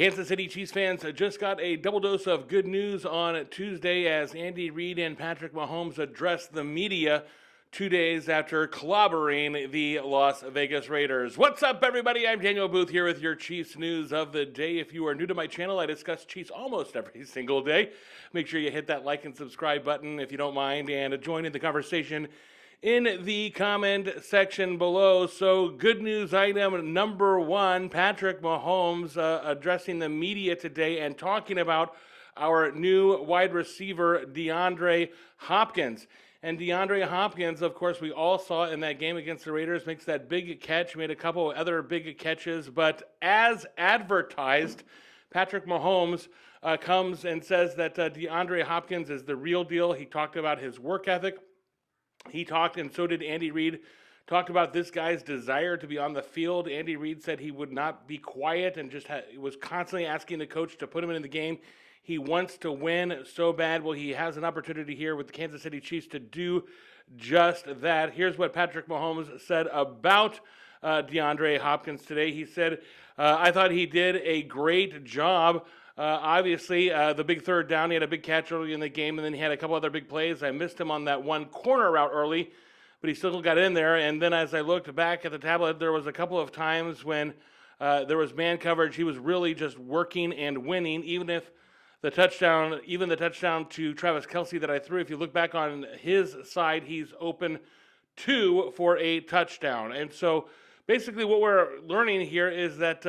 Kansas City Chiefs fans just got a double dose of good news on Tuesday as Andy Reid and Patrick Mahomes addressed the media 2 days after clobbering the Las Vegas Raiders. What's up, everybody? I'm Daniel Booth here with your Chiefs news of the day. If you are new to my channel, I discuss Chiefs almost every single day. Make sure you hit that like and subscribe button if you don't mind and join in the conversation in the comment section below. So good news item number one, Patrick Mahomes addressing the media today and talking about our new wide receiver, DeAndre Hopkins. And DeAndre Hopkins, of course, we all saw in that game against the Raiders, makes that big catch, made a couple of other big catches, but as advertised, Patrick Mahomes comes and says that DeAndre Hopkins is the real deal. He talked about his work ethic. He talked, and so did Andy Reid, talked about this guy's desire to be on the field. Andy Reid said he would not be quiet and just was constantly asking the coach to put him in the game. He wants to win so bad. Well, he has an opportunity here with the Kansas City Chiefs to do just that. Here's what Patrick Mahomes said about DeAndre Hopkins today. He said, I thought he did a great job. Obviously, the big third down, he had a big catch early in the game, and then he had a couple other big plays. I missed him on that one corner route early, but he still got in there. And then as I looked back at the tablet, there was a couple of times when there was man coverage. He was really just working and winning, even the touchdown to Travis Kelce that I threw. If you look back on his side, he's open two for a touchdown. And so basically what we're learning here is that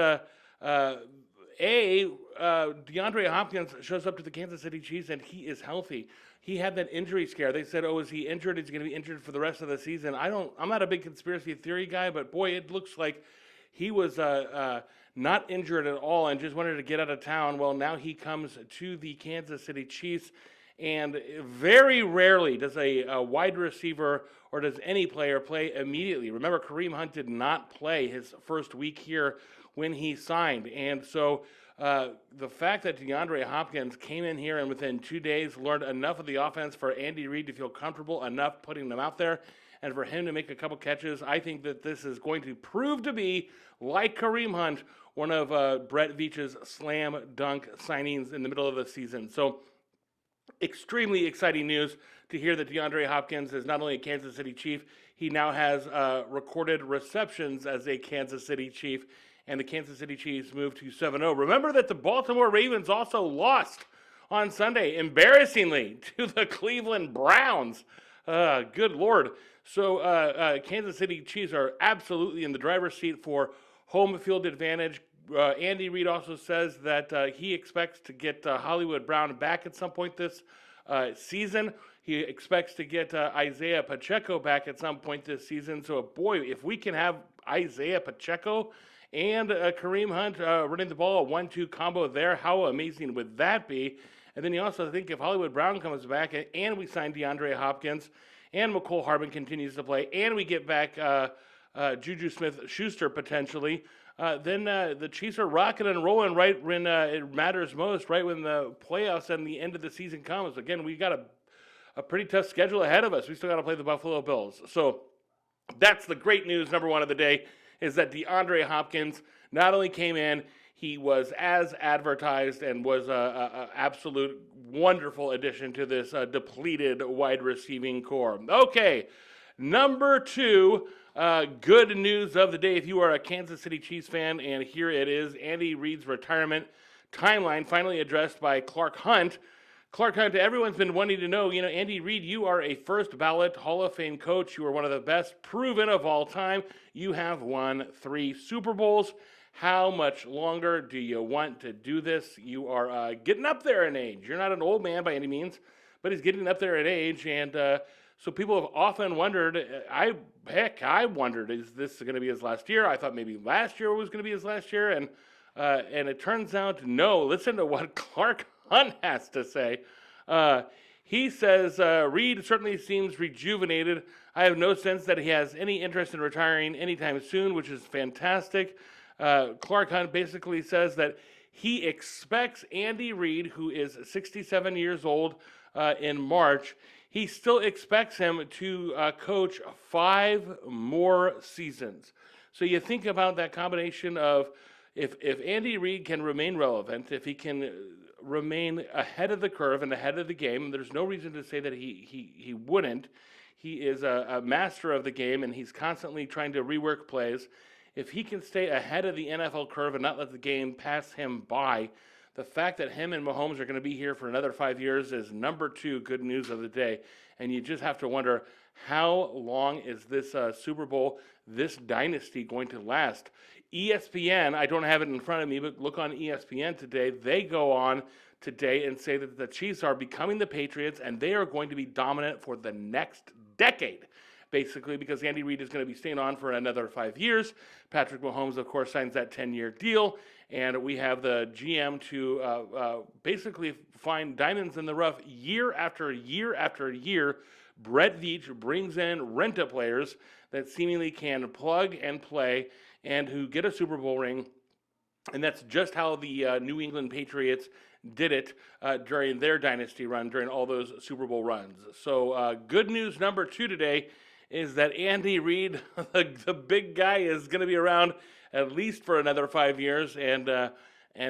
DeAndre Hopkins shows up to the Kansas City Chiefs and he is healthy. He had that injury scare. They said, is he injured? Is he going to be injured for the rest of the season? I'm not a big conspiracy theory guy, but boy, it looks like he was not injured at all and just wanted to get out of town. Well, now he comes to the Kansas City Chiefs, and very rarely does a wide receiver or does any player play immediately. Remember, Kareem Hunt did not play his first week here when he signed. And so the fact that DeAndre Hopkins came in here and within 2 days learned enough of the offense for Andy Reid to feel comfortable enough putting them out there and for him to make a couple catches, I think that this is going to prove to be, like Kareem Hunt, one of Brett Veach's slam dunk signings in the middle of the season. So extremely exciting news to hear that DeAndre Hopkins is not only a Kansas City Chief, he now has recorded receptions as a Kansas City Chief, and the Kansas City Chiefs move to 7-0. Remember that the Baltimore Ravens also lost on Sunday, embarrassingly, to the Cleveland Browns. Good Lord. So Kansas City Chiefs are absolutely in the driver's seat for home field advantage. Andy Reid also says that he expects to get Hollywood Brown back at some point this season. He expects to get Isaiah Pacheco back at some point this season. So, boy, if we can have Isaiah Pacheco and Kareem Hunt running the ball, a 1-2 combo there, how amazing would that be? And then you also think if Hollywood Brown comes back and we sign DeAndre Hopkins and McCole Harbin continues to play and we get back Juju Smith-Schuster potentially, then the Chiefs are rocking and rolling right when it matters most, right when the playoffs and the end of the season comes. Again, we got a pretty tough schedule ahead of us. We still got to play the Buffalo Bills. So that's the great news, number one of the day, is that DeAndre Hopkins not only came in, he was as advertised and was an absolute wonderful addition to this depleted wide receiving core. Okay, number two, good news of the day. If you are a Kansas City Chiefs fan, and here it is, Andy Reid's retirement timeline finally addressed by Clark Hunt. Clark Hunt, everyone's been wanting to know, Andy Reid, you are a first ballot Hall of Fame coach. You are one of the best proven of all time. You have won 3 Super Bowls. How much longer do you want to do this? You are getting up there in age. You're not an old man by any means, but he's getting up there in age. And so people have often wondered, I wondered, is this going to be his last year? I thought maybe last year was going to be his last year. And it turns out, no. Listen to what Clark Hunt has to say. He says, Reid certainly seems rejuvenated. I have no sense that he has any interest in retiring anytime soon, which is fantastic. Clark Hunt basically says that he expects Andy Reid, who is 67 years old in March, he still expects him to coach 5 more seasons. So you think about that combination of if Andy Reid can remain relevant, if he can remain ahead of the curve and ahead of the game, there's no reason to say that he wouldn't. He is a master of the game, and he's constantly trying to rework plays. If he can stay ahead of the NFL curve and not let the game pass him by, the fact that him and Mahomes are going to be here for another 5 years is number two good news of the day. And you just have to wonder, how long is this Super Bowl, this dynasty going to last? ESPN, I don't have it in front of me, but look on ESPN today. They go on today and say that the Chiefs are becoming the Patriots and they are going to be dominant for the next decade. Basically, because Andy Reid is going to be staying on for another 5 years. Patrick Mahomes, of course, signs that 10-year deal. And we have the GM to basically find diamonds in the rough year after year after year. Brett Veach brings in rent-a players that seemingly can plug and play and who get a Super Bowl ring. And that's just how the New England Patriots did it during their dynasty run, during all those Super Bowl runs. So good news number two today is that Andy Reid, the big guy, is going to be around at least for another 5 years. And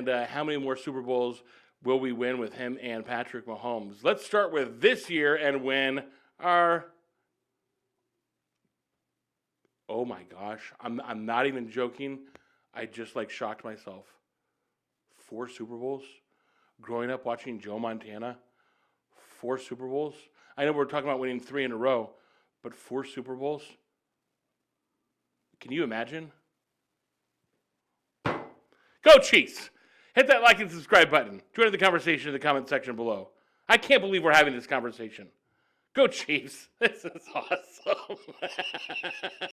how many more Super Bowls will we win with him and Patrick Mahomes? Let's start with this year and win our... Oh my gosh, I'm not even joking. I just shocked myself. 4 Super Bowls? Growing up watching Joe Montana? 4 Super Bowls? I know we're talking about winning 3 in a row, but 4 Super Bowls? Can you imagine? Go Chiefs! Hit that like and subscribe button. Join the conversation in the comment section below. I can't believe we're having this conversation. Go Chiefs! This is awesome.